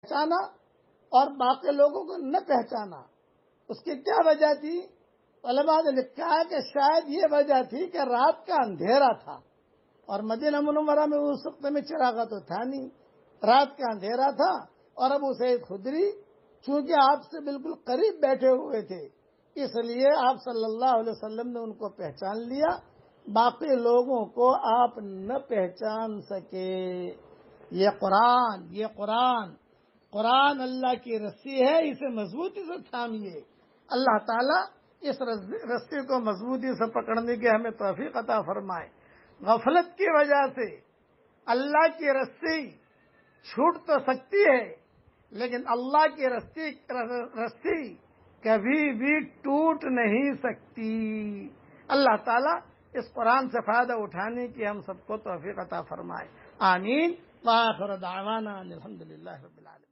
پہچانا اور باقی لوگوں کو نہ پہچانا، اس کی کیا وجہ تھی؟ علماء نے لکھا ہے کہ شاید یہ وجہ تھی کہ رات کا اندھیرا تھا، اور مدینہ منورہ میں اس وقت میں چراغا تو تھا نہیں، رات کا اندھیرا تھا، اور ابو سعید خدری چونکہ آپ سے بالکل قریب بیٹھے ہوئے تھے، اس لیے آپ صلی اللہ علیہ وسلم نے ان کو پہچان لیا، باقی لوگوں کو آپ نہ پہچان سکے۔ یہ قرآن اللہ کی رسی ہے، اسے مضبوطی سے تھامیے۔ اللہ تعالیٰ اس رسی کو مضبوطی سے پکڑنے کی ہمیں توفیق عطا فرمائے۔ غفلت کی وجہ سے اللہ کی رسی چھوٹ تو سکتی ہے، لیکن اللہ کی رسی کبھی بھی ٹوٹ نہیں سکتی۔ اللہ تعالیٰ اس قرآن سے فائدہ اٹھانے کی ہم سب کو توفیق عطا فرمائے۔ آمین۔ وآخر دعوانا الحمدللہ رب العالمین۔